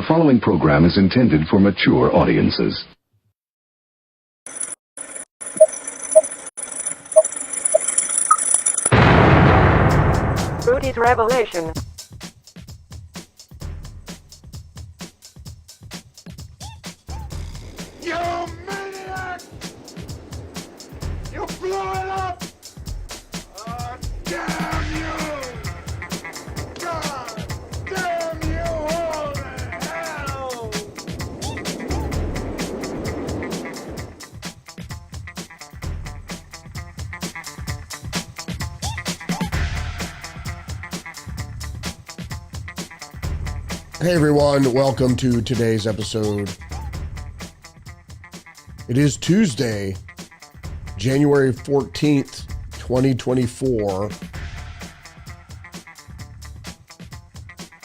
The following program is intended for mature audiences. Rudy's Revelation. You maniac! You blew it up! Oh, damn you! God damn you all to hell! Hey everyone, welcome to today's episode. It is Tuesday, January 14th, 2024.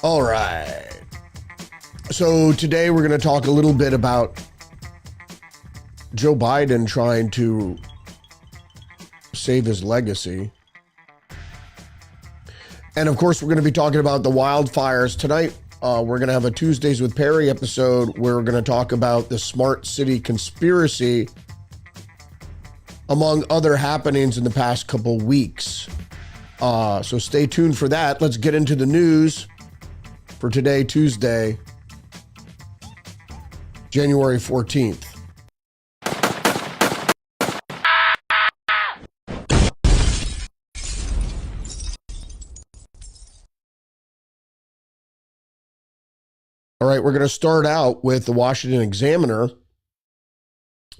All right. So today we're going to talk a little bit about Joe Biden trying to save his legacy. And of course, we're going to be talking about the wildfires tonight. We're going to have a Tuesdays with Perry episode where we're going to talk about the smart city conspiracy, among other happenings in the past couple weeks. So stay tuned for that. Let's get into the news for today, Tuesday, January 14th. All right, we're going to start out with the Washington Examiner.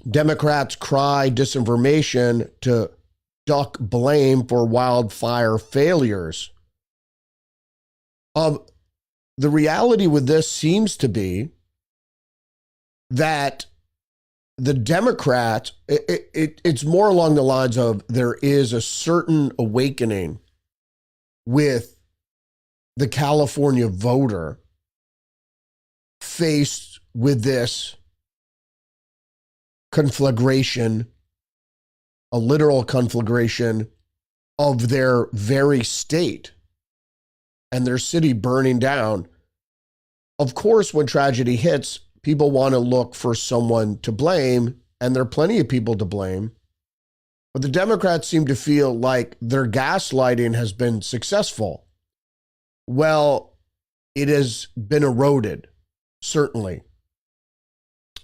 Democrats cry disinformation to duck blame for wildfire failures. The reality with this seems to be that the Democrats, it's more along the lines of there is a certain awakening with the California voter faced with this conflagration, a literal conflagration of their very state and their city burning down. Of course, when tragedy hits, people want to look for someone to blame, and there are plenty of people to blame. But the Democrats seem to feel like their gaslighting has been successful. Well, it has been eroded. Certainly.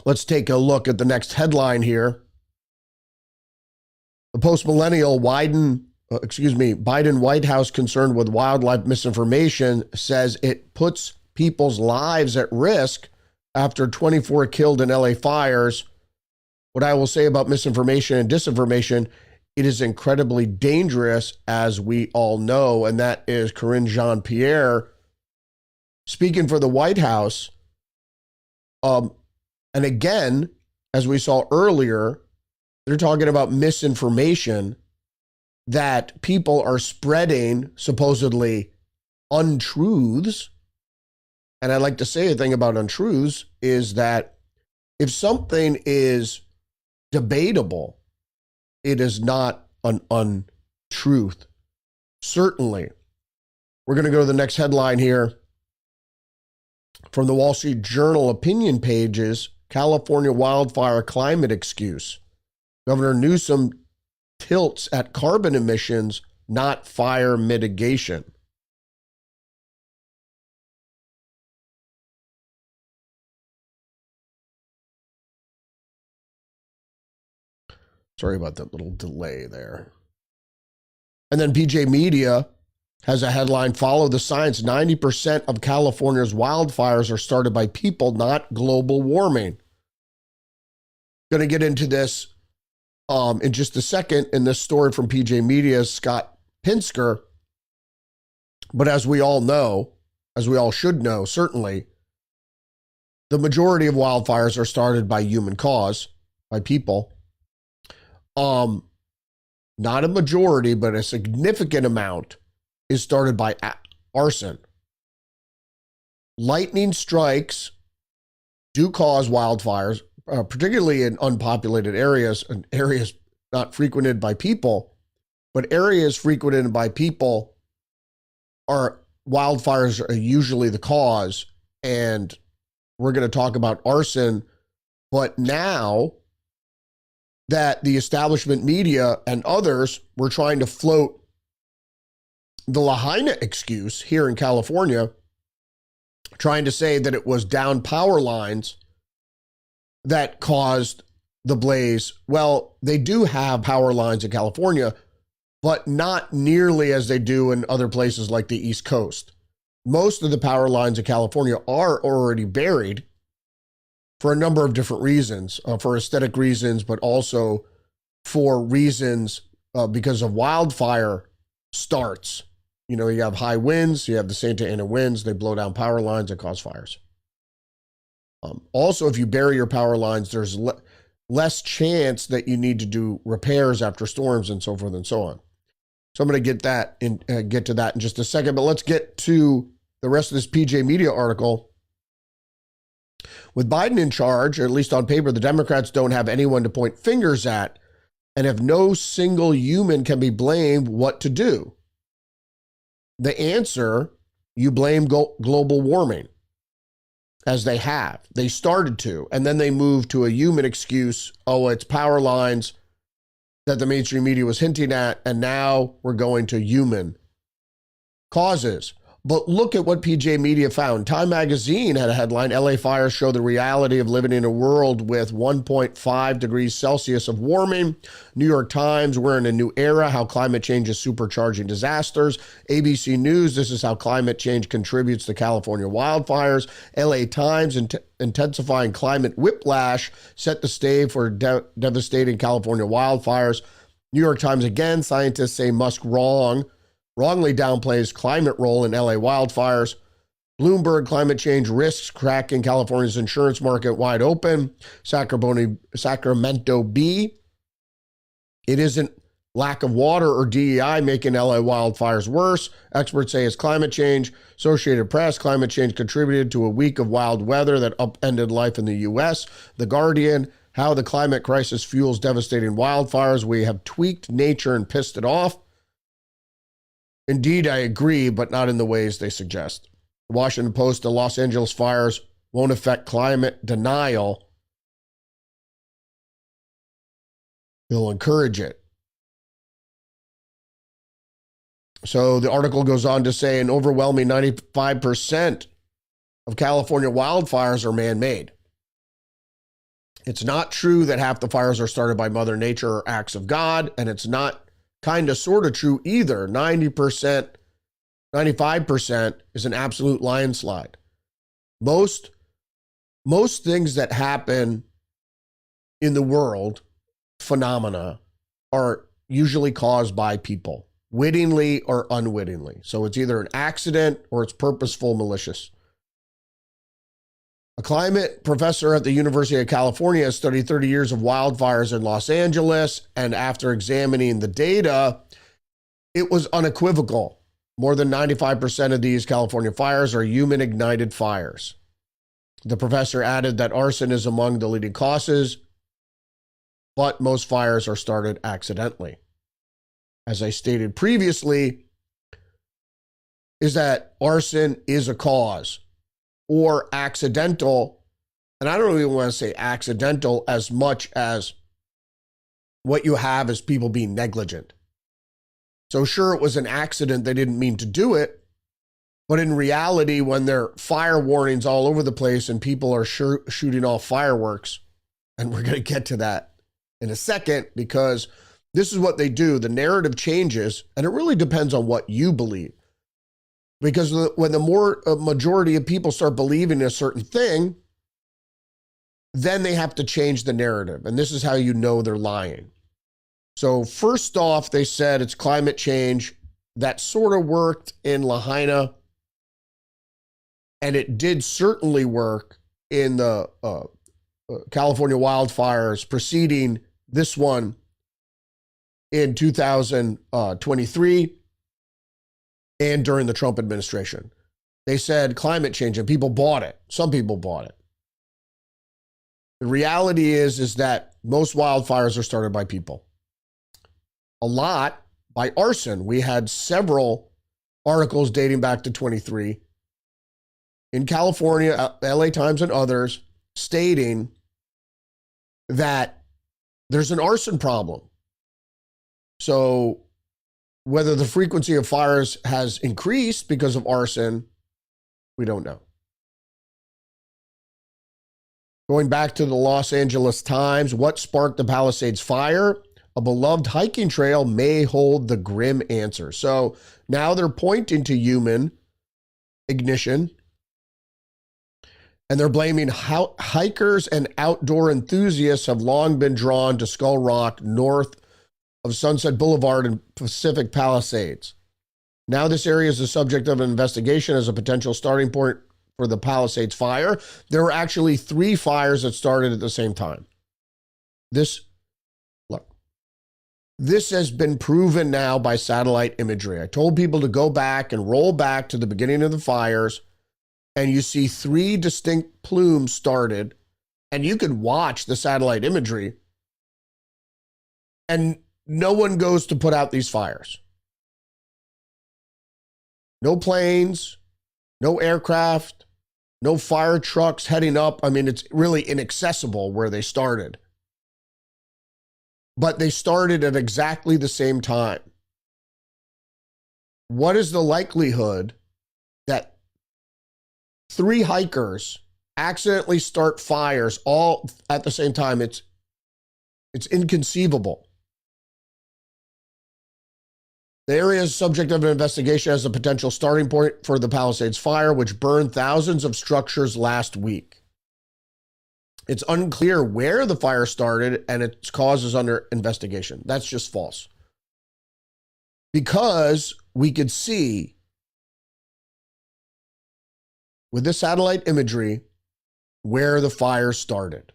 Let's take a look at the next headline here. The post-millennial Biden White House concerned with wildlife misinformation says it puts people's lives at risk after 24 killed in LA fires. What I will say about misinformation and disinformation, it is incredibly dangerous, as we all know, and that is Karine Jean-Pierre speaking for the White House. And again, as we saw earlier, they're talking about misinformation, that people are spreading supposedly untruths. And I like to say a thing about untruths is that if something is debatable, it is not an untruth. Certainly. We're going to go to the next headline here. From the Wall Street Journal opinion pages, California wildfire climate excuse. Governor Newsom tilts at carbon emissions, not fire mitigation. Sorry about that little delay there. And then PJ Media has a headline, follow the science. 90% of California's wildfires are started by people, not global warming. Going to get into this in just a second in this story from PJ Media's Scott Pinsker. But as we all know, as we all should know, certainly, the majority of wildfires are started by human cause, by people. Not a majority, but a significant amount is started by arson. Lightning strikes do cause wildfires, particularly in unpopulated areas and areas not frequented by people, but areas frequented by people are wildfires are usually the cause, and we're going to talk about arson. But now that the establishment media and others were trying to float the Lahaina excuse here in California, trying to say that it was down power lines that caused the blaze. Well, they do have power lines in California, but not nearly as they do in other places like the East Coast. Most of the power lines in California are already buried for a number of different reasons, for aesthetic reasons, but also for reasons because of wildfire starts. You know, you have high winds, you have the Santa Ana winds, they blow down power lines and cause fires. Also, if you bury your power lines, there's less chance that you need to do repairs after storms and so forth and so on. So I'm going to get to that in just a second, but let's get to the rest of this PJ Media article. With Biden in charge, or at least on paper, the Democrats don't have anyone to point fingers at, and if no single human can be blamed, what to do? The answer, you blame global warming, as they have. They started to, and then they moved to a human excuse. Oh, it's power lines that the mainstream media was hinting at, and now we're going to human causes. But look at what PJ Media found. Time magazine had a headline, LA fires show the reality of living in a world with 1.5 degrees Celsius of warming. New York Times, we're in a new era, how climate change is supercharging disasters. ABC News, this is how climate change contributes to California wildfires. LA Times, intensifying climate whiplash, set the stage for devastating California wildfires. New York Times again, scientists say Musk wrongly downplays climate role in LA wildfires. Bloomberg, climate change risks cracking California's insurance market wide open. Sacramento Bee, it isn't lack of water or DEI making LA wildfires worse. Experts say it's climate change. Associated Press, climate change contributed to a week of wild weather that upended life in the U.S. The Guardian, how the climate crisis fuels devastating wildfires. We have tweaked nature and pissed it off. Indeed, I agree, but not in the ways they suggest. The Washington Post, the Los Angeles fires won't affect climate denial. They'll encourage it. So the article goes on to say an overwhelming 95% of California wildfires are man-made. It's not true that half the fires are started by Mother Nature or acts of God, and it's not kind of sort of true either. 90%, 95% is an absolute landslide. Most things that happen in the world, phenomena, are usually caused by people, wittingly or unwittingly. So it's either an accident or it's purposeful, malicious. A climate professor at the University of California has studied 30 years of wildfires in Los Angeles, and after examining the data, it was unequivocal. More than 95% of these California fires are human-ignited fires. The professor added that arson is among the leading causes, but most fires are started accidentally. As I stated previously, is that arson is a cause. Or accidental, and I don't even want to say accidental as much as what you have is people being negligent. So sure, it was an accident, they didn't mean to do it, but in reality, when there are fire warnings all over the place and people are shooting off fireworks, and we're going to get to that in a second, because this is what they do. The narrative changes, and it really depends on what you believe. Because when the majority of people start believing a certain thing, then they have to change the narrative. And this is how you know they're lying. So first off, they said it's climate change. That sort of worked in Lahaina. And it did certainly work in the California wildfires preceding this one in 2023. And during the Trump administration. They said climate change, and people bought it. Some people bought it. The reality is that most wildfires are started by people. A lot by arson. We had several articles dating back to 23 in California, LA Times and others, stating that there's an arson problem. So whether the frequency of fires has increased because of arson, we don't know. Going back to the Los Angeles Times, what sparked the Palisades fire? A beloved hiking trail may hold the grim answer. So now they're pointing to human ignition, and they're blaming how hikers and outdoor enthusiasts have long been drawn to Skull Rock north of Sunset Boulevard and Pacific Palisades. Now this area is the subject of an investigation as a potential starting point for the Palisades fire. There were actually 3 fires that started at the same time. This has been proven now by satellite imagery. I told people to go back and roll back to the beginning of the fires, and you see 3 distinct plumes started, and you could watch the satellite imagery, and no one goes to put out these fires. No planes, no aircraft, no fire trucks heading up. I mean, it's really inaccessible where they started. But they started at exactly the same time. What is the likelihood that 3 hikers accidentally start fires all at the same time? It's inconceivable. The area is subject of an investigation as a potential starting point for the Palisades fire, which burned thousands of structures last week. It's unclear where the fire started and its cause is under investigation. That's just false. Because we could see with the satellite imagery where the fire started.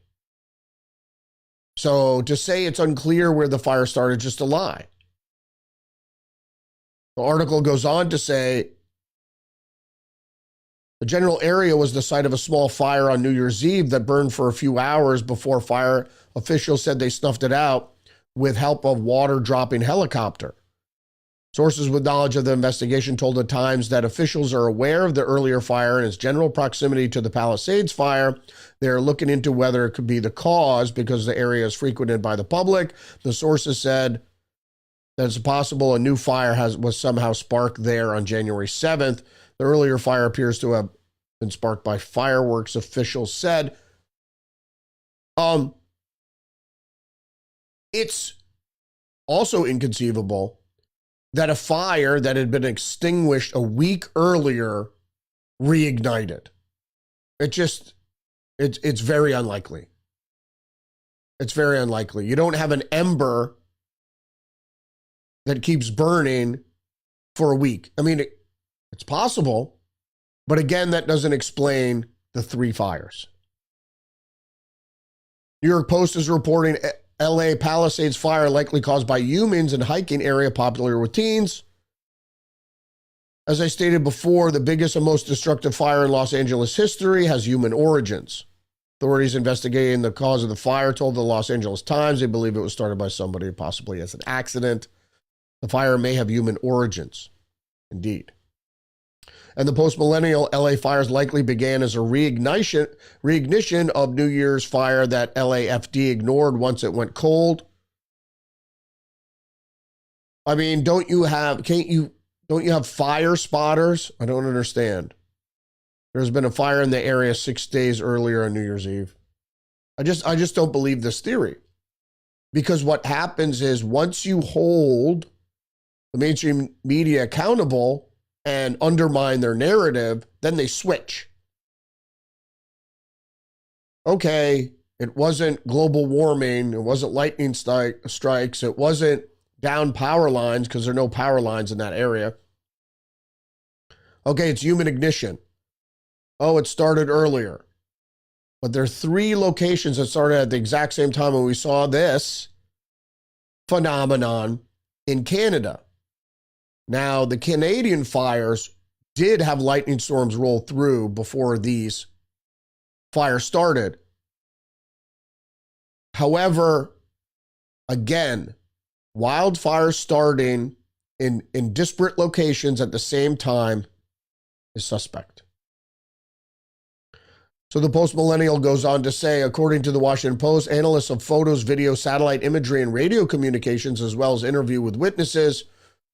So to say it's unclear where the fire started is just a lie. The article goes on to say the general area was the site of a small fire on New Year's Eve that burned for a few hours before fire officials said they snuffed it out with help of water-dropping helicopter. Sources with knowledge of the investigation told the Times that officials are aware of the earlier fire and its general proximity to the Palisades fire. They're looking into whether it could be the cause because the area is frequented by the public. The sources said that it's possible a new fire was somehow sparked there on January 7th. The earlier fire appears to have been sparked by fireworks, officials said. It's also inconceivable that a fire that had been extinguished a week earlier reignited. It's very unlikely. It's very unlikely. You don't have an ember that keeps burning for a week. I mean, it's possible, but again, that doesn't explain the 3 fires. New York Post is reporting LA Palisades fire likely caused by humans in hiking area popular with teens. As I stated before, the biggest and most destructive fire in Los Angeles history has human origins. Authorities investigating the cause of the fire told the Los Angeles Times they believe it was started by somebody possibly as an accident. The fire may have human origins. Indeed. And the post-millennial LA fires likely began as a reignition of New Year's fire that LAFD ignored once it went cold. I mean, don't you have fire spotters? I don't understand. There's been a fire in the area 6 days earlier on New Year's Eve. I just don't believe this theory. Because what happens is once you hold the mainstream media accountable and undermine their narrative, then they switch. Okay, it wasn't global warming, it wasn't lightning strikes, it wasn't down power lines because there are no power lines in that area. Okay, it's human ignition. Oh, it started earlier. But there are 3 locations that started at the exact same time when we saw this phenomenon in Canada. Now, the Canadian fires did have lightning storms roll through before these fires started. However, again, wildfires starting in disparate locations at the same time is suspect. So the post-millennial goes on to say, according to the Washington Post, analysts of photos, video, satellite imagery, and radio communications, as well as interview with witnesses,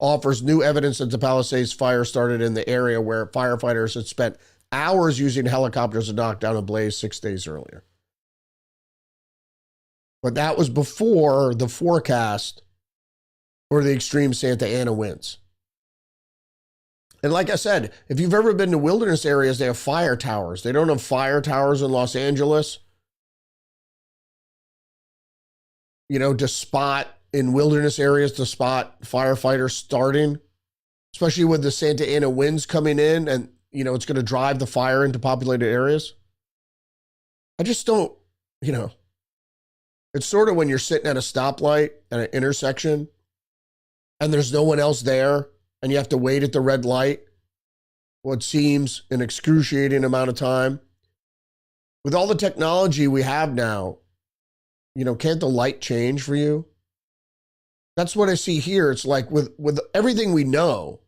offers new evidence that the Palisades fire started in the area where firefighters had spent hours using helicopters to knock down a blaze 6 days earlier. But that was before the forecast for the extreme Santa Ana winds. And like I said, if you've ever been to wilderness areas, they have fire towers. They don't have fire towers in Los Angeles, to spot in wilderness areas, to spot firefighters starting, especially with the Santa Ana winds coming in and, it's going to drive the fire into populated areas. I just don't, it's sort of when you're sitting at a stoplight at an intersection and there's no one else there, and you have to wait at the red light, what seems an excruciating amount of time. With all the technology we have now, can't the light change for you? That's what I see here. It's like with everything we know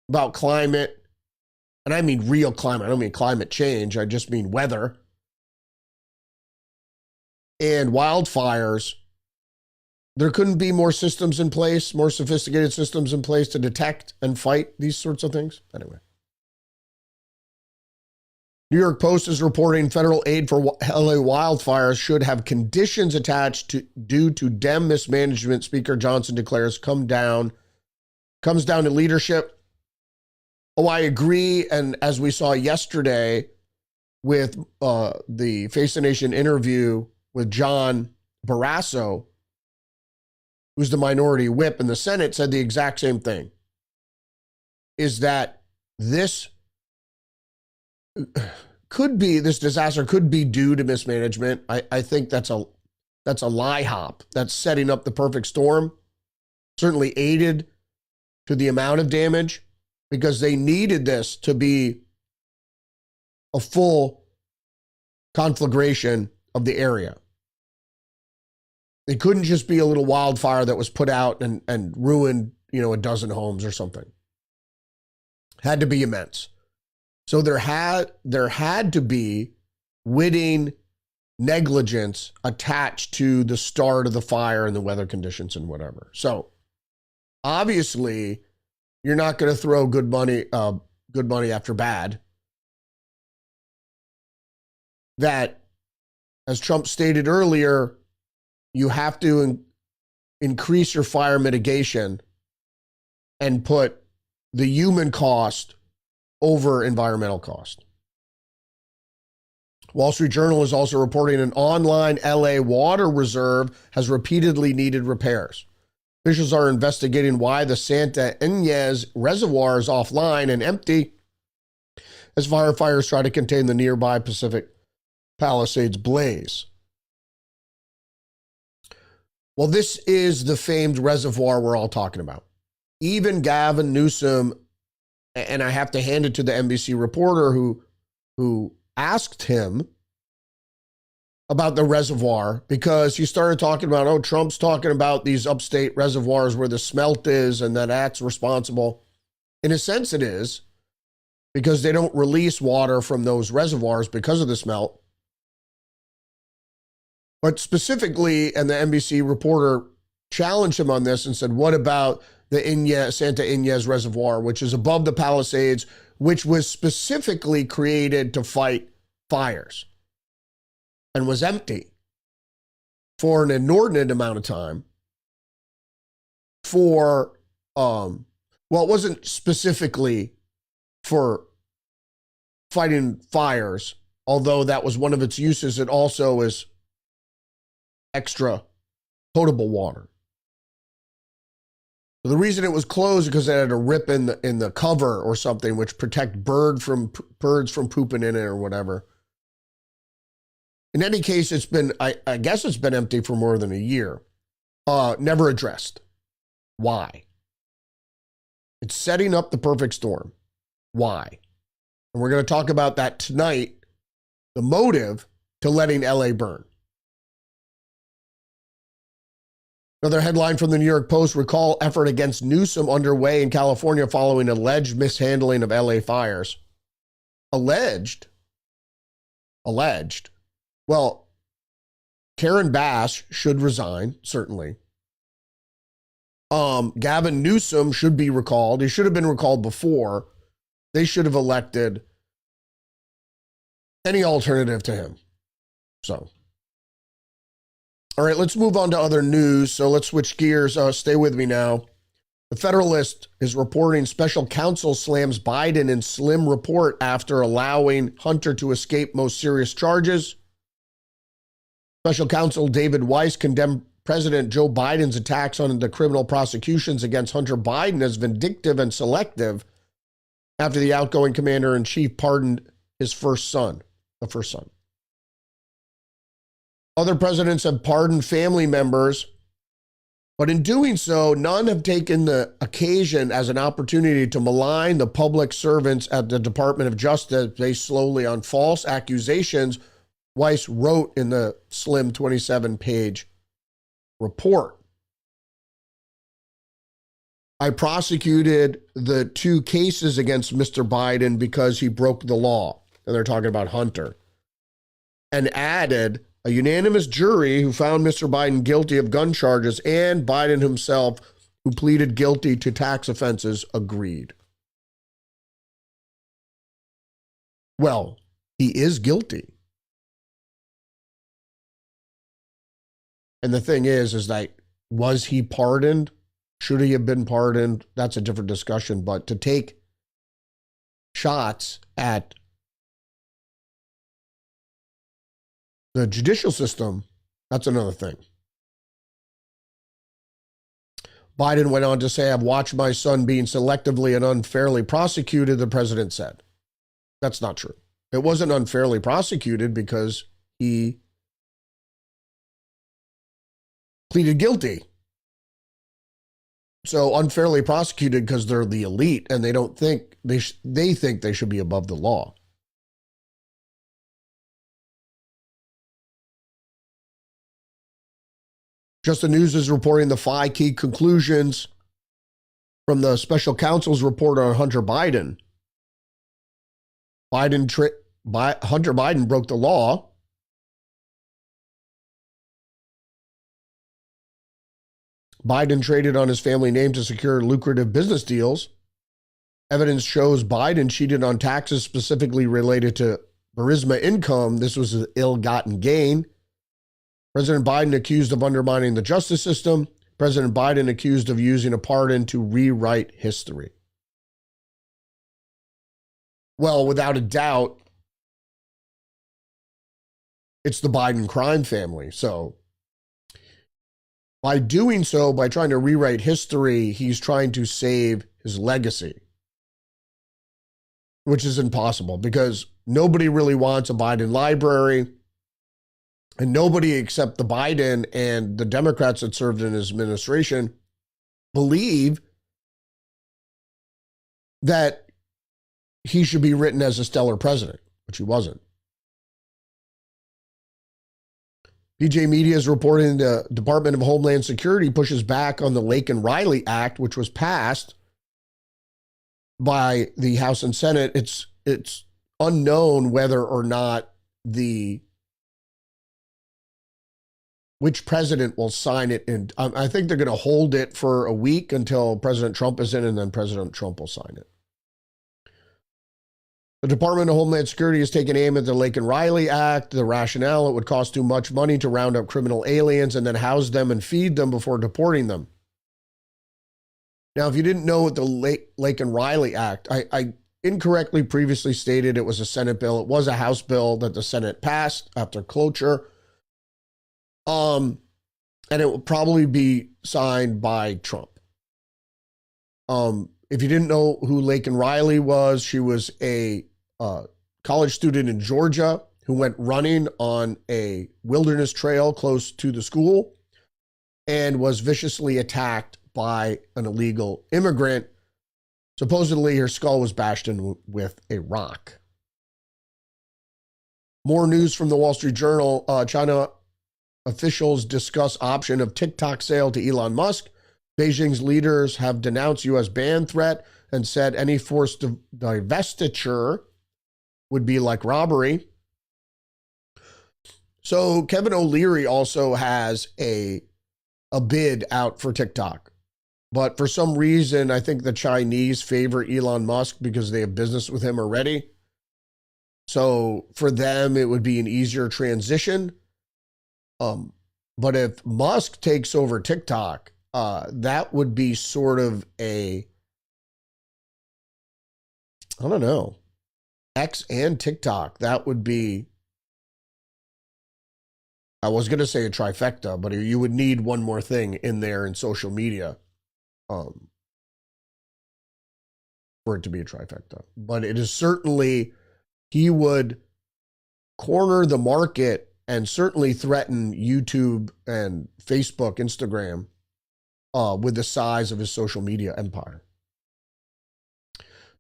about climate, and I mean real climate, I don't mean climate change, I just mean weather, and wildfires, there couldn't be more systems in place, more sophisticated systems in place to detect and fight these sorts of things. Anyway. New York Post is reporting federal aid for LA wildfires should have conditions attached due to Dem mismanagement. Speaker Johnson declares comes down to leadership. Oh, I agree. And as we saw yesterday with the Face the Nation interview with John Barrasso, who's the minority whip in the Senate, said the exact same thing, is that this disaster could be due to mismanagement. I think that's a lie hop. That's setting up the perfect storm. Certainly aided to the amount of damage because they needed this to be a full conflagration of the area. It couldn't just be a little wildfire that was put out and ruined, a dozen homes or something. Had to be immense. So there had to be witting negligence attached to the start of the fire and the weather conditions and whatever. So obviously, you're not going to throw good money after bad. That, as Trump stated earlier, you have to increase your fire mitigation and put the human cost over environmental cost. Wall Street Journal is also reporting an online LA water reserve has repeatedly needed repairs. Officials are investigating why the Santa Ynez Reservoir is offline and empty as firefighters try to contain the nearby Pacific Palisades blaze. Well, this is the famed reservoir we're all talking about. Even Gavin Newsom, and I have to hand it to the NBC reporter who asked him about the reservoir, because he started talking about, Trump's talking about these upstate reservoirs where the smelt is and that's responsible. In a sense it is, because they don't release water from those reservoirs because of the smelt. But specifically, and the NBC reporter challenged him on this and said, what about the Santa Ynez Reservoir, which is above the Palisades, which was specifically created to fight fires and was empty for an inordinate amount of time it wasn't specifically for fighting fires, although that was one of its uses. It also is extra potable water. So the reason it was closed is because it had a rip in the cover or something, which protect birds from pooping in it or whatever. In any case, it's been, I guess it's been empty for more than a year. Never addressed. Why? It's setting up the perfect storm. Why? And we're going to talk about that tonight, the motive to letting LA burn. Another headline from the New York Post: recall effort against Newsom underway in California following alleged mishandling of LA fires. Alleged? alleged. Well, Karen Bass should resign, certainly. Gavin Newsom should be recalled. He should have been recalled before. They should have elected any alternative to him. So, all right, let's move on to other news. So let's switch gears. Stay with me now. The Federalist is reporting special counsel slams Biden in slim report after allowing Hunter to escape most serious charges. Special counsel David Weiss condemned President Joe Biden's attacks on the criminal prosecutions against Hunter Biden as vindictive and selective after the outgoing commander-in-chief pardoned his first son, the first son. Other presidents have pardoned family members, but in doing so, none have taken the occasion as an opportunity to malign the public servants at the Department of Justice based solely on false accusations, Weiss wrote in the slim 27-page report. I prosecuted the 2 cases against Mr. Biden because he broke the law. And they're talking about Hunter. And added, a unanimous jury who found Mr. Biden guilty of gun charges and Biden himself, who pleaded guilty to tax offenses, agreed. Well, he is guilty. And the thing is that, was he pardoned? Should he have been pardoned? That's a different discussion. But to take shots at the judicial system, that's another thing. Biden went on to say, I've watched my son being selectively and unfairly prosecuted, the president said. That's not true. It wasn't unfairly prosecuted because he pleaded guilty. So unfairly prosecuted because they're the elite and they don't think they think they should be above the law. Just the News is reporting the 5 key conclusions from the special counsel's report on Hunter Biden. Hunter Biden broke the law. Biden traded on his family name to secure lucrative business deals. Evidence shows Biden cheated on taxes specifically related to Burisma income. This was an ill-gotten gain. President Biden accused of undermining the justice system. President Biden accused of using a pardon to rewrite history. Well, without a doubt, it's the Biden crime family. So by doing so, by trying to rewrite history, he's trying to save his legacy, which is impossible because nobody really wants a Biden library. And nobody except the Biden and the Democrats that served in his administration believe that he should be written as a stellar president, which he wasn't. PJ Media is reporting the Department of Homeland Security pushes back on the Lake and Riley Act, which was passed by the House and Senate. It's unknown whether or not which president will sign it. And I think they're going to hold it for a week until President Trump is in, and then President Trump will sign it. The Department of Homeland Security has taken aim at the Lake and Riley Act. The rationale, it would cost too much money to round up criminal aliens and then house them and feed them before deporting them. Now, if you didn't know what the Lake and Riley Act, I incorrectly previously stated it was a Senate bill. It was a House bill that the Senate passed after cloture. And it will probably be signed by Trump. If you didn't know who Laken Riley was, she was a college student in Georgia who went running on a wilderness trail close to the school and was viciously attacked by an illegal immigrant. Supposedly, her skull was bashed in with a rock. More news from the Wall Street Journal. China officials discuss option of TikTok sale to Elon Musk. Beijing's leaders have denounced U.S. ban threat and said any forced divestiture would be like robbery. So Kevin O'Leary also has a bid out for TikTok. But for some reason, I think the Chinese favor Elon Musk because they have business with him already. So for them, it would be an easier transition. But if Musk takes over TikTok, that would be sort of I don't know, X and TikTok. That would be, I was going to say a trifecta, but you would need one more thing in there in social media for it to be a trifecta. But it is certainly, he would corner the market and certainly threaten YouTube and Facebook, Instagram, with the size of his social media empire.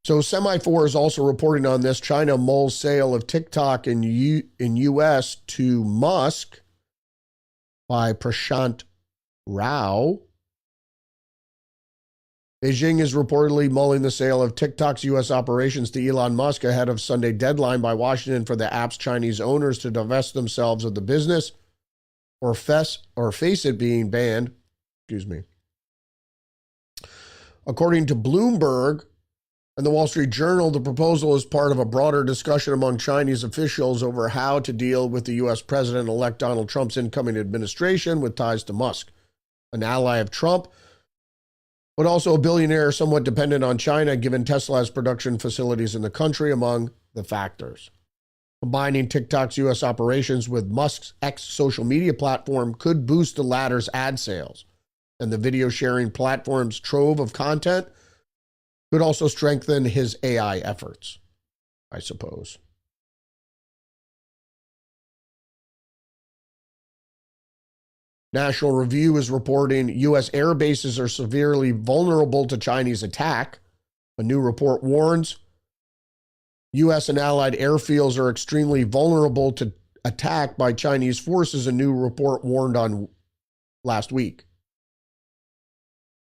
So Semi4 is also reporting on this. China mulls sale of TikTok in U.S. to Musk by Prashant Rao. Beijing is reportedly mulling the sale of TikTok's U.S. operations to Elon Musk ahead of Sunday deadline by Washington for the app's Chinese owners to divest themselves of the business or face it being banned. Excuse me. According to Bloomberg and the Wall Street Journal, the proposal is part of a broader discussion among Chinese officials over how to deal with the U.S. President-elect Donald Trump's incoming administration with ties to Musk, an ally of Trump, but also a billionaire somewhat dependent on China, given Tesla's production facilities in the country, among the factors. Combining TikTok's U.S. operations with Musk's X social media platform could boost the latter's ad sales, and the video sharing platform's trove of content could also strengthen his AI efforts, I suppose. National Review is reporting U.S. air bases are severely vulnerable to Chinese attack. A new report warns U.S. and allied airfields are extremely vulnerable to attack by Chinese forces, a new report warned on last week.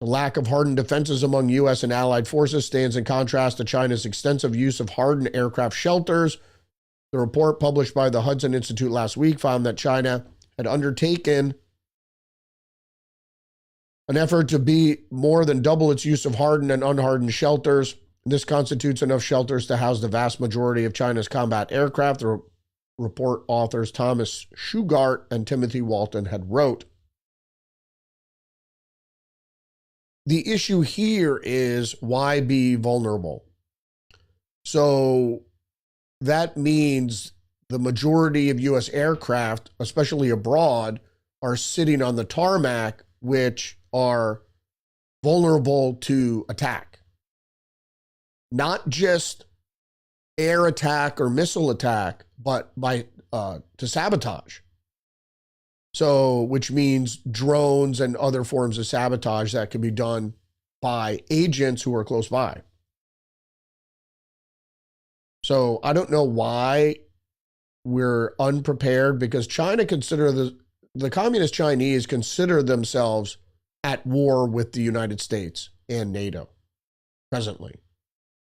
The lack of hardened defenses among U.S. and allied forces stands in contrast to China's extensive use of hardened aircraft shelters. The report published by the Hudson Institute last week found that China had undertaken an effort to be more than double its use of hardened and unhardened shelters. This constitutes enough shelters to house the vast majority of China's combat aircraft, the report authors Thomas Shugart and Timothy Walton had wrote. The issue here is, why be vulnerable? So that means the majority of U.S. aircraft, especially abroad, are sitting on the tarmac, which are vulnerable to attack. Not just air attack or missile attack, but to sabotage. So, which means drones and other forms of sabotage that can be done by agents who are close by. So I don't know why we're unprepared, because China the communist Chinese consider themselves at war with the United States and NATO presently,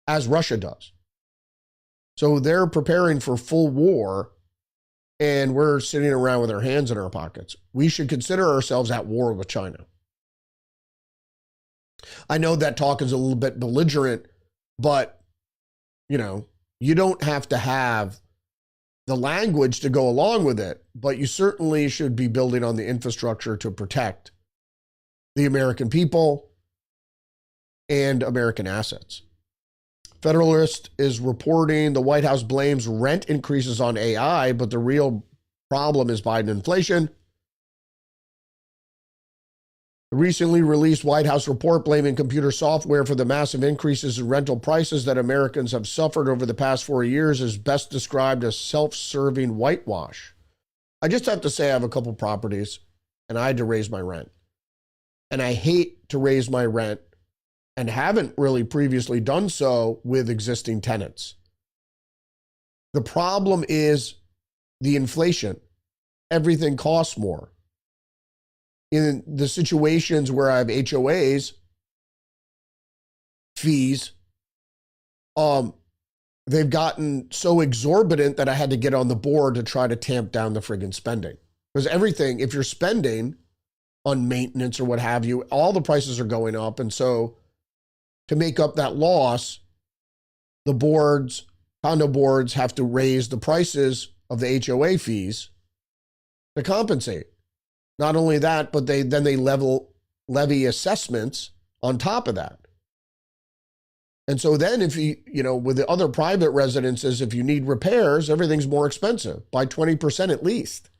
as Russia does. So they're preparing for full war, and we're sitting around with our hands in our pockets. We should consider ourselves at war with China. I know that talk is a little bit belligerent, but, you don't have to have the language to go along with it, but you certainly should be building on the infrastructure to protect the American people and American assets. Federalist is reporting the White House blames rent increases on AI, but the real problem is Biden inflation. The recently released White House report blaming computer software for the massive increases in rental prices that Americans have suffered over the past 4 years is best described as self-serving whitewash. I just have to say I have a couple properties, and I had to raise my rent. And I hate to raise my rent, and haven't really previously done so with existing tenants. The problem is the inflation. Everything costs more. In the situations where I have HOAs, fees, they've gotten so exorbitant that I had to get on the board to try to tamp down the friggin' spending. Because everything, if you're spending on maintenance or what have you, all the prices are going up. And so to make up that loss, the boards, condo boards have to raise the prices of the HOA fees to compensate. Not only that, but they levy assessments on top of that. And so then if with the other private residences, if you need repairs, everything's more expensive by 20% at least.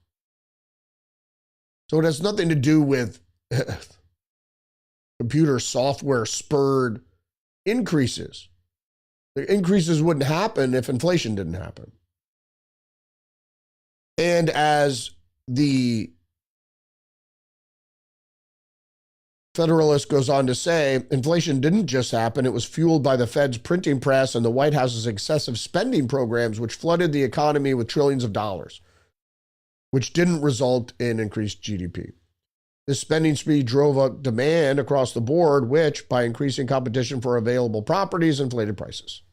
So it has nothing to do with computer software spurred increases. The increases wouldn't happen if inflation didn't happen. And as the Federalist goes on to say, inflation didn't just happen. It was fueled by the Fed's printing press and the White House's excessive spending programs, which flooded the economy with trillions of dollars, which didn't result in increased GDP. This spending spree drove up demand across the board, which, by increasing competition for available properties, inflated prices.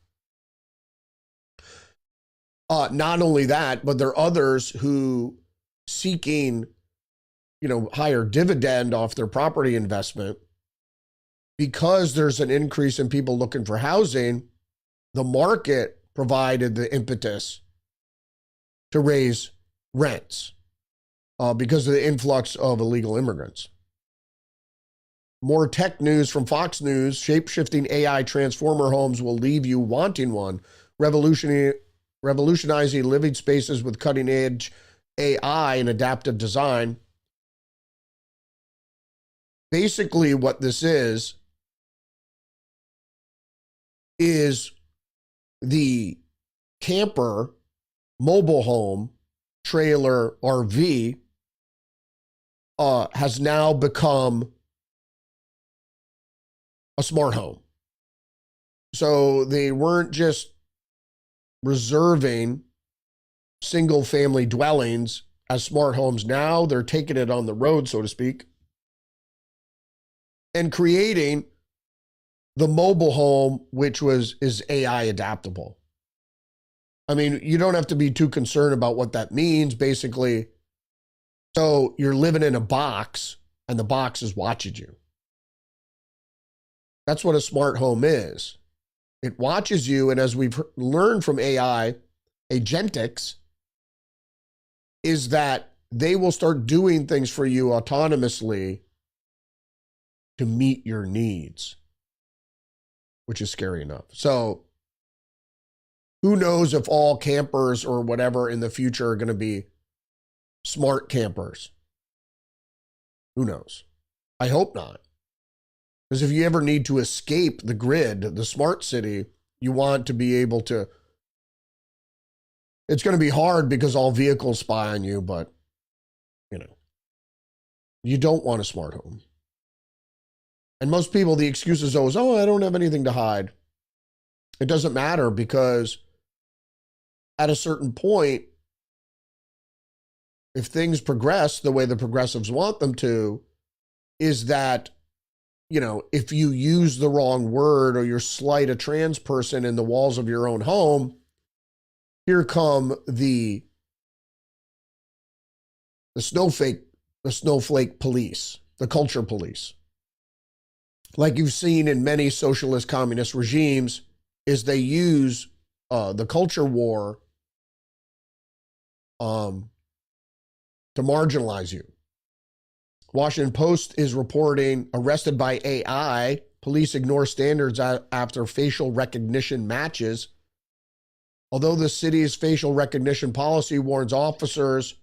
Not only that, but there are others who seeking higher dividend off their property investment. Because there's an increase in people looking for housing, the market provided the impetus to raise rents because of the influx of illegal immigrants. More tech news from Fox News. Shape-shifting AI transformer homes will leave you wanting one. Revolutionizing living spaces with cutting-edge AI and adaptive design. Basically, what this is the camper, mobile home, trailer, RV has now become a smart home. So they weren't just reserving single-family dwellings as smart homes. Now they're taking it on the road, so to speak, and creating the mobile home, which is AI adaptable. I mean, you don't have to be too concerned about what that means, basically. So you're living in a box, and the box is watching you. That's what a smart home is. It watches you, and as we've learned from AI, agentics, is that they will start doing things for you autonomously to meet your needs, which is scary enough. So who knows if all campers or whatever in the future are going to be smart campers? Who knows? I hope not. Because if you ever need to escape the grid, the smart city, you want to be able to. It's going to be hard because all vehicles spy on you, but you don't want a smart home. And most people, the excuse is always, I don't have anything to hide. It doesn't matter, because at a certain point, if things progress the way the progressives want them to, is that, if you use the wrong word or you slight a trans person in the walls of your own home, here come the snowflake police, the culture police. Like you've seen in many socialist communist regimes, is they use the culture war to marginalize you. Washington Post is reporting, arrested by AI, police ignore standards after facial recognition matches. Although the city's facial recognition policy warns officers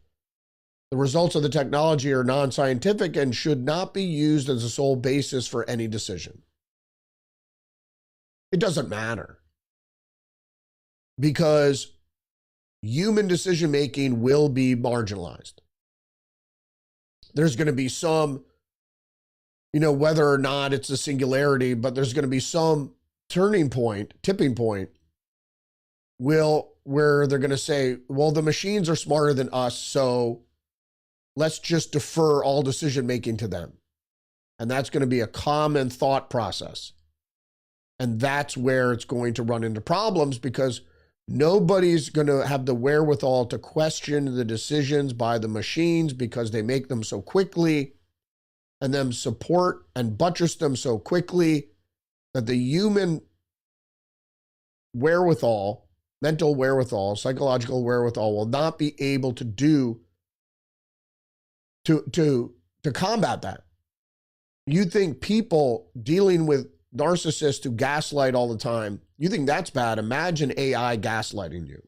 the results of the technology are non-scientific and should not be used as a sole basis for any decision. It doesn't matter, because human decision-making will be marginalized. There's going to be some, whether or not it's a singularity, but there's going to be some tipping point, where they're going to say, well, the machines are smarter than us, so let's just defer all decision-making to them. And that's going to be a common thought process. And that's where it's going to run into problems, because Nobody's going to have the wherewithal to question the decisions by the machines because they make them so quickly and then support and buttress them so quickly that the human wherewithal, mental wherewithal, psychological wherewithal will not be able to do to combat that. You think people dealing with narcissists who gaslight all the time, you think that's bad? Imagine AI gaslighting you.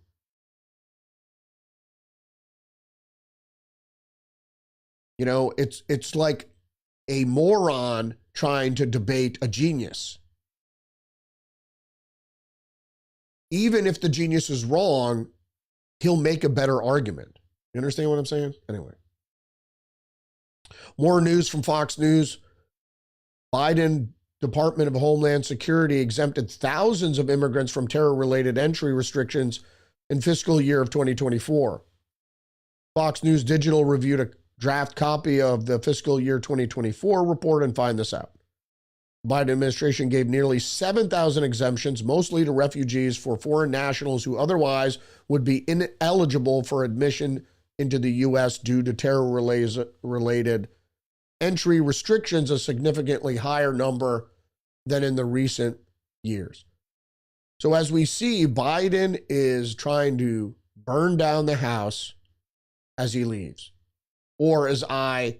You know, it's like a moron trying to debate a genius. Even if the genius is wrong, he'll make a better argument. You understand what I'm saying? Anyway. More news from Fox News. Biden Department of Homeland Security exempted thousands of immigrants from terror-related entry restrictions in fiscal year of 2024. Fox News Digital reviewed a draft copy of the fiscal year 2024 report and find this out. The Biden administration gave nearly 7,000 exemptions, mostly to refugees for foreign nationals who otherwise would be ineligible for admission into the U.S. due to terror-related entry restrictions, a significantly higher number than in the recent years. So as we see, Biden is trying to burn down the house as he leaves. Or as I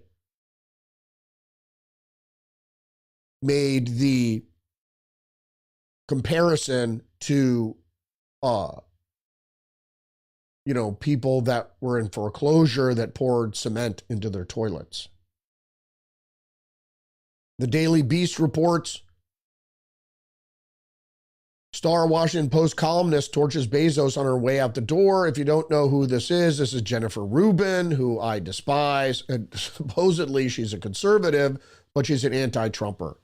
made the comparison to, people that were in foreclosure that poured cement into their toilets. The Daily Beast reports, Star Washington Post columnist torches Bezos on her way out the door. If you don't know who this is Jennifer Rubin, who I despise. And supposedly she's a conservative, but she's an anti-Trumper.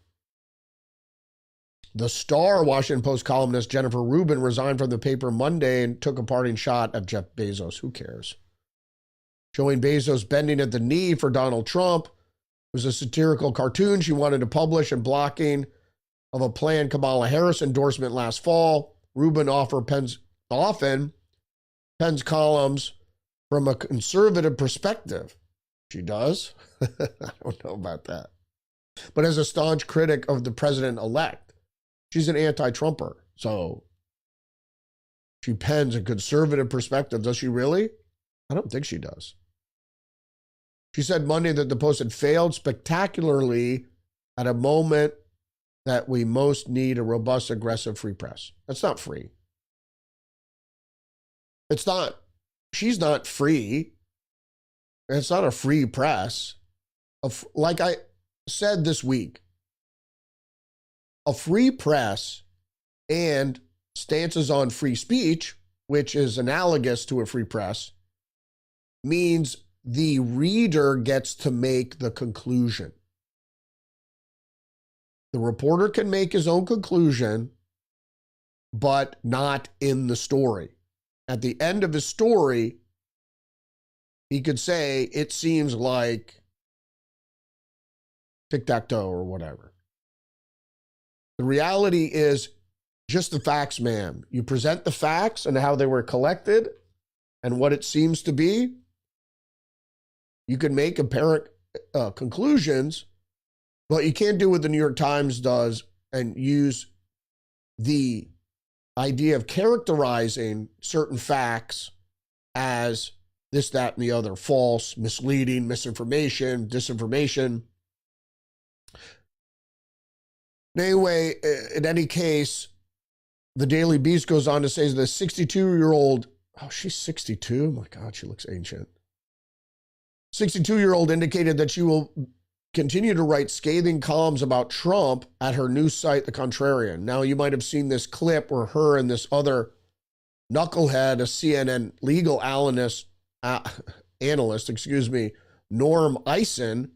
The Star Washington Post columnist Jennifer Rubin resigned from the paper Monday and took a parting shot at Jeff Bezos. Who cares? Showing Bezos bending at the knee for Donald Trump. It was a satirical cartoon she wanted to publish and blocking of a planned Kamala Harris endorsement last fall. Rubin often pens columns from a conservative perspective. She does? I don't know about that. But as a staunch critic of the president-elect, she's an anti-Trumper. So she pens a conservative perspective. Does she really? I don't think she does. She said Monday that the Post had failed spectacularly at a moment that we most need a robust, aggressive free press. That's not free. It's not. She's not free. It's not a free press. Like I said this week, a free press and stances on free speech, which is analogous to a free press, means the reader gets to make the conclusion. The reporter can make his own conclusion, but not in the story. At the end of his story, he could say, it seems like tic-tac-toe or whatever. The reality is just the facts, ma'am. You present the facts and how they were collected and what it seems to be. You can make apparent conclusions, but you can't do what the New York Times does and use the idea of characterizing certain facts as this, that, and the other, false, misleading, misinformation, disinformation. Anyway, in any case, the Daily Beast goes on to say the 62-year-old, she's 62? Oh my God, she looks ancient. 62-year-old indicated that she will continue to write scathing columns about Trump at her news site, The Contrarian. Now, you might have seen this clip where her and this other knucklehead, a CNN legal analyst, Norm Eisen,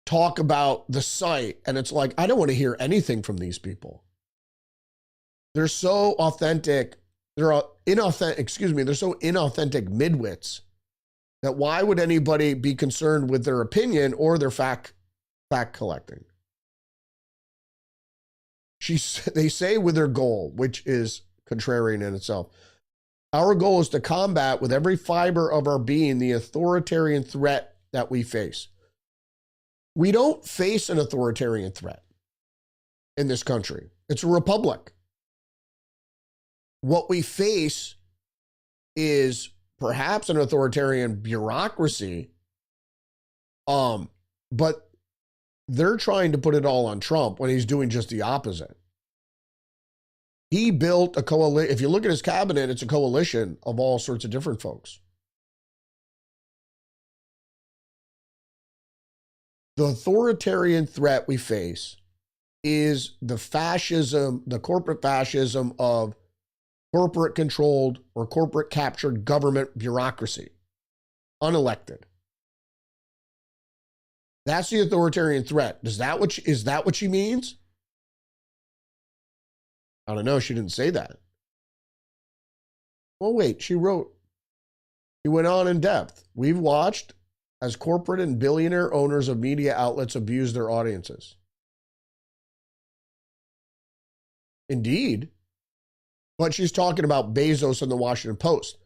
talk about the site. And it's like, I don't want to hear anything from these people. They're so authentic. They're so inauthentic midwits that why would anybody be concerned with their opinion or their fact collecting? They say with their goal, which is contrarian in itself. Our goal is to combat with every fiber of our being the authoritarian threat that we face. We don't face an authoritarian threat in this country. It's a republic. What we face is perhaps an authoritarian bureaucracy, but they're trying to put it all on Trump when he's doing just the opposite. He built a coalition. If you look at his cabinet, it's a coalition of all sorts of different folks. The authoritarian threat we face is the fascism, the corporate fascism of corporate controlled or corporate captured government bureaucracy, unelected. That's the authoritarian threat. Is that what she means? I don't know. She didn't say that. Well, wait, she went on in depth. We've watched as corporate and billionaire owners of media outlets abuse their audiences. Indeed. But she's talking about Bezos and the Washington Post.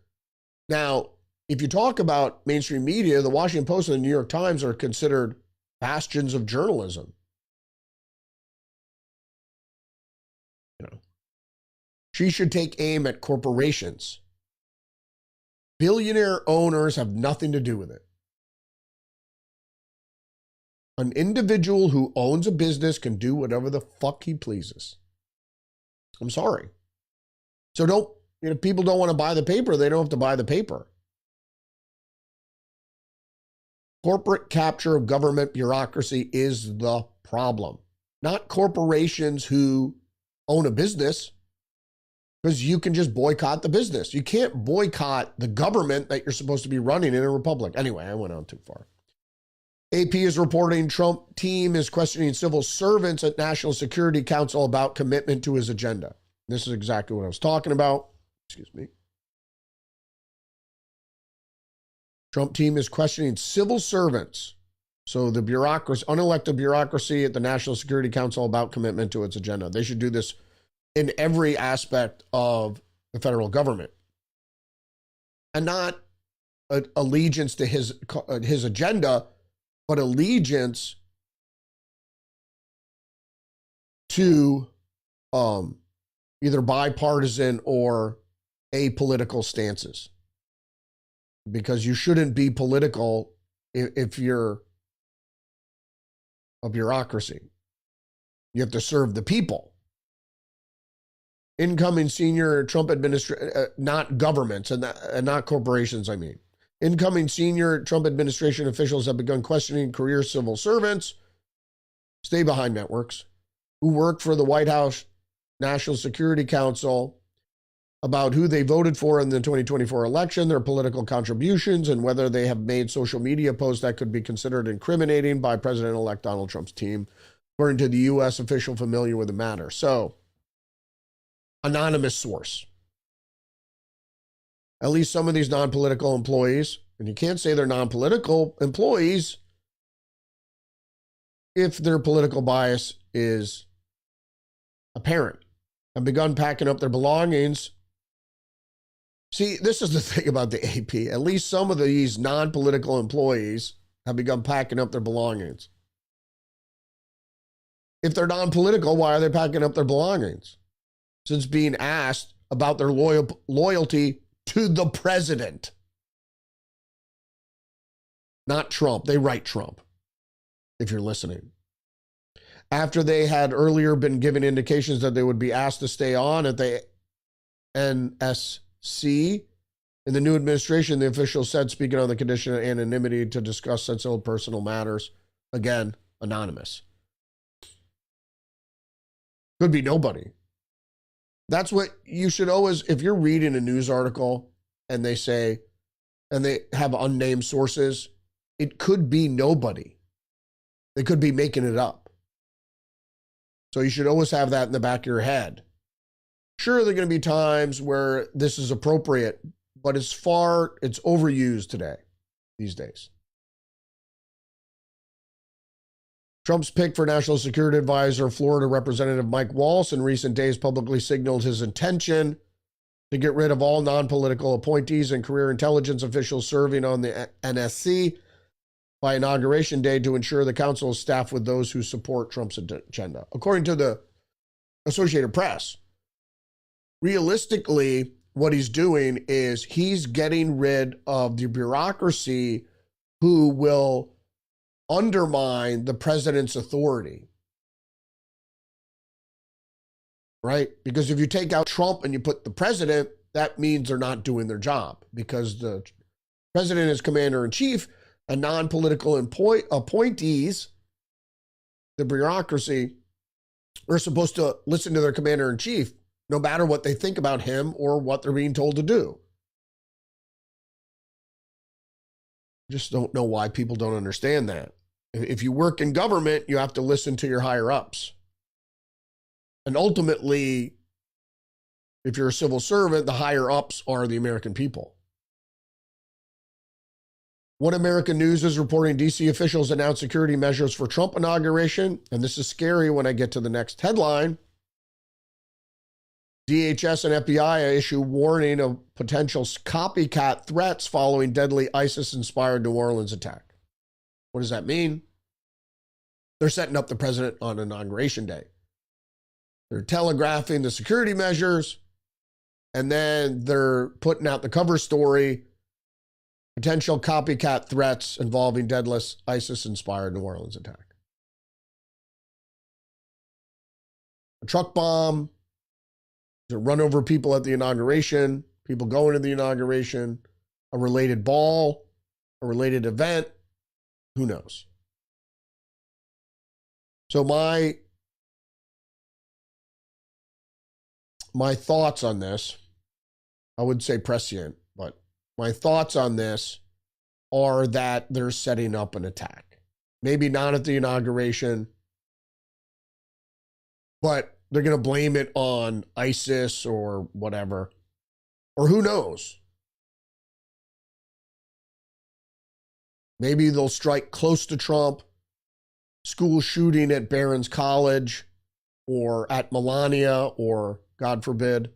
Now, if you talk about mainstream media, the Washington Post and the New York Times are considered bastions of journalism. She should take aim at corporations. Billionaire owners have nothing to do with it. An individual who owns a business can do whatever the fuck he pleases. I'm sorry. So people don't want to buy the paper, they don't have to buy the paper. Corporate capture of government bureaucracy is the problem. Not corporations who own a business, because you can just boycott the business. You can't boycott the government that you're supposed to be running in a republic. Anyway, I went on too far. AP is reporting Trump team is questioning civil servants at National Security Council about commitment to his agenda. This is exactly what I was talking about. Excuse me. Trump team is questioning civil servants. So the bureaucracy, unelected bureaucracy at the National Security Council about commitment to its agenda. They should do this in every aspect of the federal government. And not allegiance to his agenda, but allegiance to either bipartisan or apolitical stances. Because you shouldn't be political if you're a bureaucracy. You have to serve the people. Incoming senior Trump administration, not governments and not corporations, I mean. Incoming senior Trump administration officials have begun questioning career civil servants, stay behind networks, who work for the White House National Security Council about who they voted for in the 2024 election, their political contributions, and whether they have made social media posts that could be considered incriminating by President-elect Donald Trump's team, according to the U.S. official familiar with the matter. So, anonymous source. At least some of these non-political employees, and you can't say they're non-political employees if their political bias is apparent, have begun packing up their belongings. See, this is the thing about the AP. At least some of these non-political employees have begun packing up their belongings. If they're non-political, why are they packing up their belongings? Since being asked about their loyalty to the president. Not Trump. They write Trump, if you're listening. After they had earlier been given indications that they would be asked to stay on at the NSC, in the new administration, the official said, speaking on the condition of anonymity to discuss sensitive personal matters. Again, anonymous. Could be nobody. That's what you should always, if you're reading a news article and they say, and they have unnamed sources, it could be nobody. They could be making it up. So you should always have that in the back of your head. Sure, there are going to be times where this is appropriate, but it's overused today, these days. Trump's pick for National Security Advisor, Florida Representative Mike Waltz, in recent days publicly signaled his intention to get rid of all non-political appointees and career intelligence officials serving on the NSC by Inauguration Day to ensure the council is staffed with those who support Trump's agenda. According to the Associated Press, realistically, what he's doing is he's getting rid of the bureaucracy who will undermine the president's authority. Right? Because if you take out Trump and you put the president, that means they're not doing their job, because the president is commander-in-chief and non-political appointees, the bureaucracy, are supposed to listen to their commander-in-chief no matter what they think about him or what they're being told to do. Just don't know why people don't understand that. If you work in government, you have to listen to your higher-ups. And ultimately, if you're a civil servant, the higher-ups are the American people. One American News is reporting D.C. officials announced security measures for Trump inauguration, and this is scary when I get to the next headline. DHS and FBI issue warning of potential copycat threats following deadly ISIS-inspired New Orleans attack. What does that mean? They're setting up the president on Inauguration Day. They're telegraphing the security measures, and then they're putting out the cover story, potential copycat threats involving deadly ISIS-inspired New Orleans attack. A truck bomb, to run over people at the inauguration, people going to the inauguration, a related ball, a related event, who knows? So my thoughts on this, I would say prescient, but my thoughts on this are that they're setting up an attack. Maybe not at the inauguration, but they're going to blame it on ISIS or whatever, or who knows? Maybe they'll strike close to Trump, school shooting at Barron's College or at Melania, or God forbid.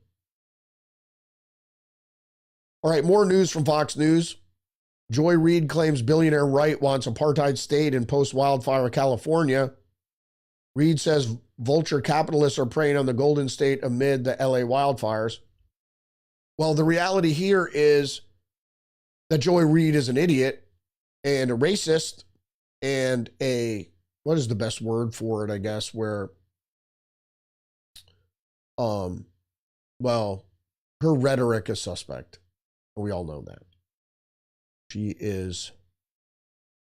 All right, more news from Fox News. Joy Reid claims billionaire Wright wants apartheid state in post-wildfire California. Reid says vulture capitalists are preying on the Golden State amid the LA wildfires. Well, the reality here is that Joy Reid is an idiot and a racist and what is the best word for it, I guess, where, well, her rhetoric is suspect. We all know that. She is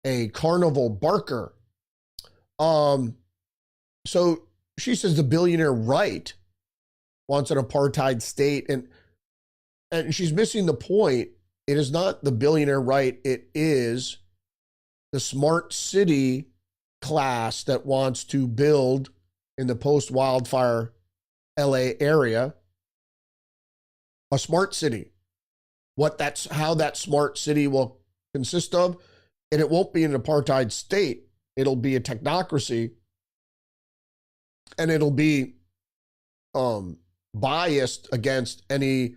a carnival barker. So she says the billionaire Wright wants an apartheid state, and she's missing the point. It is not the billionaire Wright. It is the smart city class that wants to build in the post-wildfire LA area a smart city. How that smart city will consist of, and it won't be an apartheid state. It'll be a technocracy. And it'll be biased against any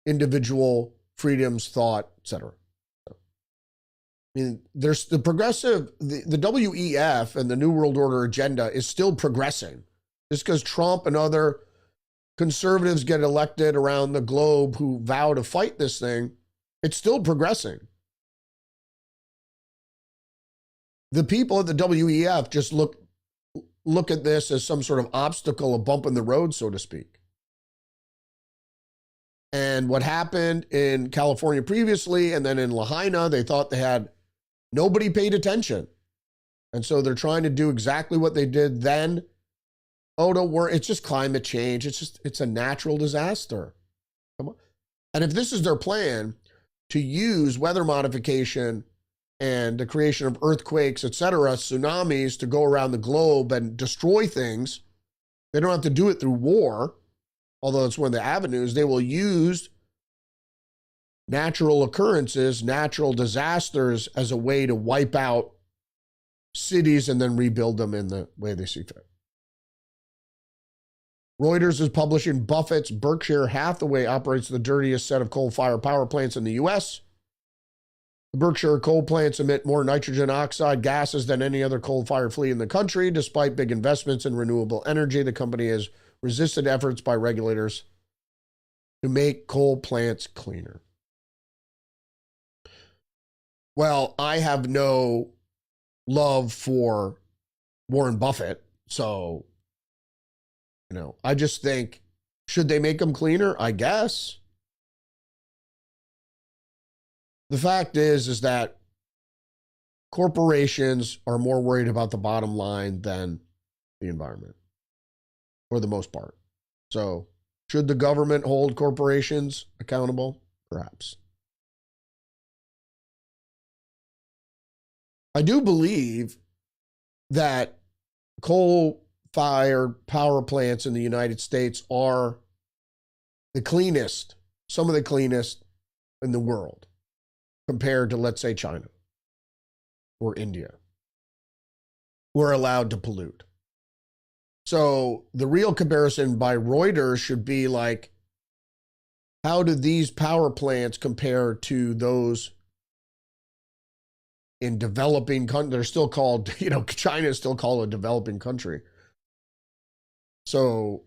individual freedoms, thought, etc. I mean, there's the progressive, the WEF and the New World Order agenda is still progressing. Just because Trump and other conservatives get elected around the globe who vow to fight this thing, it's still progressing. The people at the WEF just look at this as some sort of obstacle, a bump in the road, so to speak. And what happened in California previously, and then in Lahaina, they thought they had nobody paid attention. And so they're trying to do exactly what they did then. Oh, don't worry, it's just climate change. It's a natural disaster. Come on. And if this is their plan, to use weather modification and the creation of earthquakes, etc., tsunamis to go around the globe and destroy things, they don't have to do it through war, although it's one of the avenues. They will use natural occurrences, natural disasters as a way to wipe out cities and then rebuild them in the way they see fit. Reuters is publishing Buffett's Berkshire Hathaway operates the dirtiest set of coal-fired power plants in the U.S. The Berkshire coal plants emit more nitrogen oxide gases than any other coal-fired fleet in the country. Despite big investments in renewable energy, the company has resisted efforts by regulators to make coal plants cleaner. Well, I have no love for Warren Buffett, so, I just think, should they make them cleaner? I guess. The fact is that corporations are more worried about the bottom line than the environment, for the most part. So, should the government hold corporations accountable? Perhaps. I do believe that coal-fired power plants in the United States are the cleanest, some of the cleanest in the world, compared to, let's say, China or India, who are allowed to pollute. So the real comparison by Reuters should be like, how do these power plants compare to those in developing countries? They're still called, China is still called a developing country. So,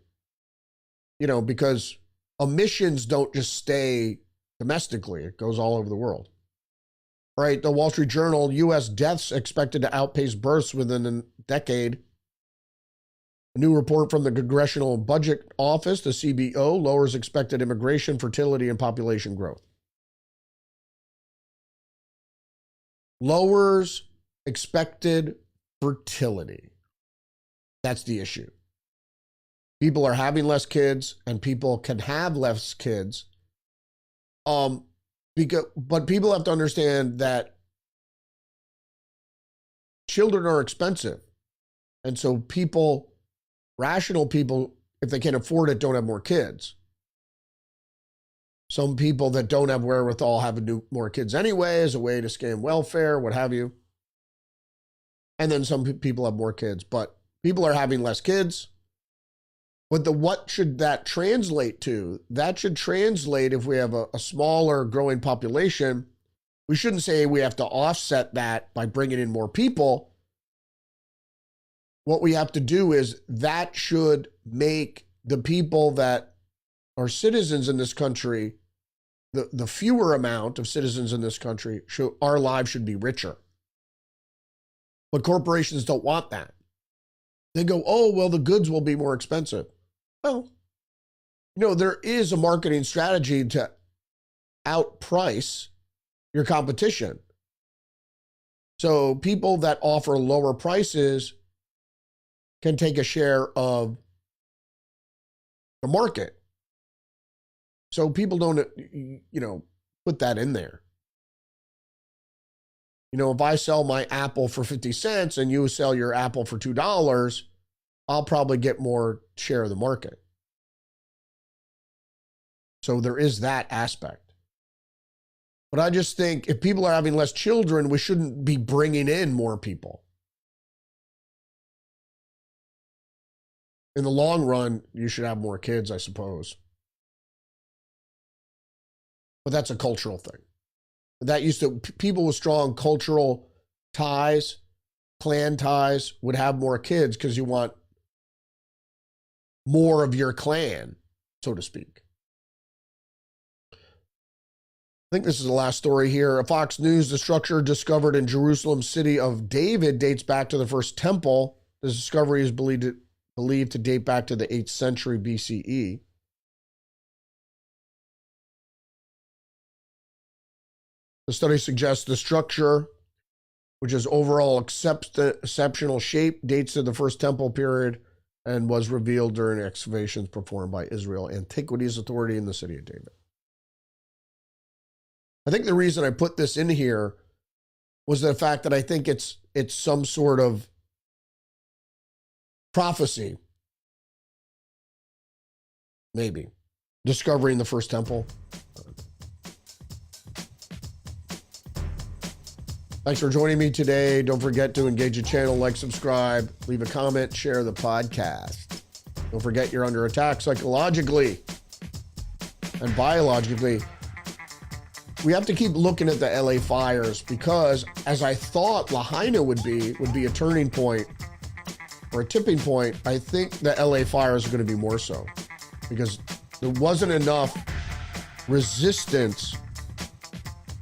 because emissions don't just stay domestically, it goes all over the world. Right, the Wall Street Journal, U.S. deaths expected to outpace births within a decade. A new report from the Congressional Budget Office, the CBO, lowers expected immigration, fertility, and population growth. Lowers expected fertility. That's the issue. People are having less kids, and people can have less kids. But people have to understand that children are expensive. And so rational people, if they can't afford it, don't have more kids. Some people that don't have wherewithal have more kids anyway as a way to scam welfare, what have you. And then some people have more kids, but people are having less kids. But what should that translate to? That should translate, if we have a smaller growing population, we shouldn't say we have to offset that by bringing in more people. What we have to do is that should make the people that are citizens in this country, the fewer amount of citizens in this country, our lives should be richer. But corporations don't want that. They go, oh, well, the goods will be more expensive. Well, there is a marketing strategy to outprice your competition. So people that offer lower prices can take a share of the market. So people don't, put that in there. If I sell my apple for 50 cents and you sell your apple for $2, I'll probably get more share of the market. So there is that aspect. But I just think if people are having less children, we shouldn't be bringing in more people. In the long run, you should have more kids, I suppose. But that's a cultural thing. People with strong cultural ties, clan ties, would have more kids because you want more of your clan, so to speak. I think this is the last story here. Fox News, the structure discovered in Jerusalem city of David dates back to the first temple. The discovery is believed to date back to the 8th century BCE. The study suggests the structure, which is overall exceptional shape, dates to the first temple period and was revealed during excavations performed by Israel Antiquities Authority in the city of David. I think the reason I put this in here was the fact that I think it's some sort of prophecy. Maybe. Discovering the first temple. Thanks for joining me today. Don't forget to engage the channel, like, subscribe, leave a comment, share the podcast. Don't forget you're under attack psychologically and biologically. We have to keep looking at the LA fires because, as I thought Lahaina would be a turning point or a tipping point, I think the LA fires are going to be more so because there wasn't enough resistance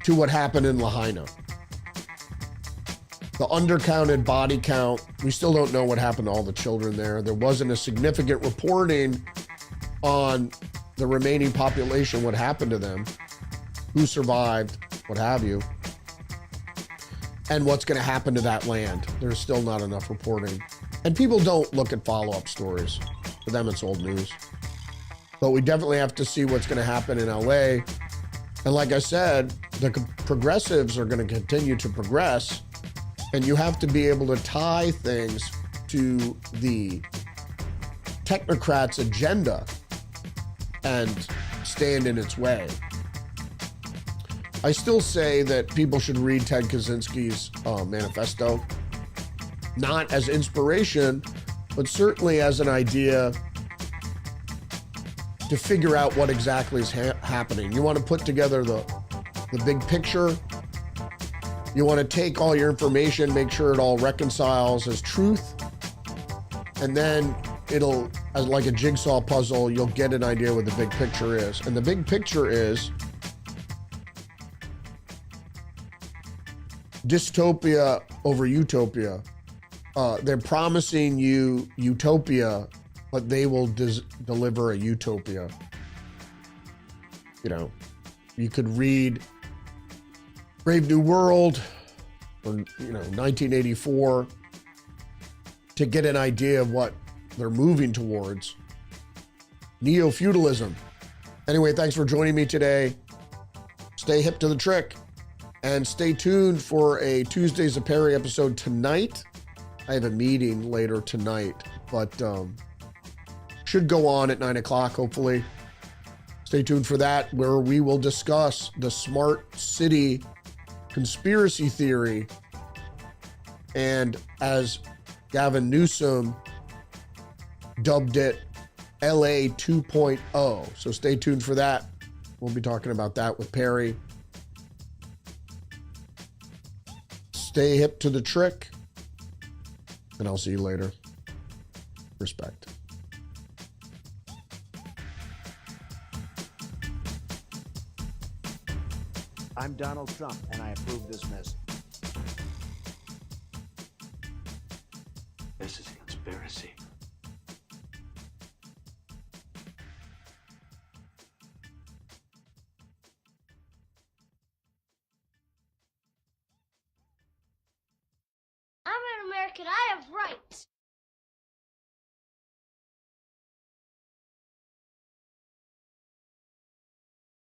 to what happened in Lahaina. The undercounted body count, we still don't know what happened to all the children there. There wasn't a significant reporting on the remaining population, what happened to them, who survived, what have you, and what's going to happen to that land. There's still not enough reporting. And people don't look at follow-up stories. For them, it's old news. But we definitely have to see what's going to happen in LA. And like I said, the progressives are going to continue to progress. And you have to be able to tie things to the technocrats' agenda and stand in its way. I still say that people should read Ted Kaczynski's manifesto, not as inspiration, but certainly as an idea to figure out what exactly is happening. You want to put together the big picture. You want to take all your information, make sure it all reconciles as truth, and then it'll, as like a jigsaw puzzle, you'll get an idea what the big picture is. And the big picture is dystopia over utopia. They're promising you utopia, but they will deliver a utopia. You know, you could read Brave New World or, 1984 to get an idea of what they're moving towards. Neo-feudalism. Anyway, thanks for joining me today. Stay hip to the trick and stay tuned for a Tuesdays of Perry episode tonight. I have a meeting later tonight, but should go on at 9 o'clock, hopefully. Stay tuned for that, where we will discuss the smart city conspiracy theory. And as Gavin Newsom dubbed it, LA 2.0. So stay tuned for that. We'll be talking about that with Perry. Stay hip to the trick, and I'll see you later. Respect. I'm Donald Trump, and I approve this message. This is a conspiracy. I'm an American. I have rights.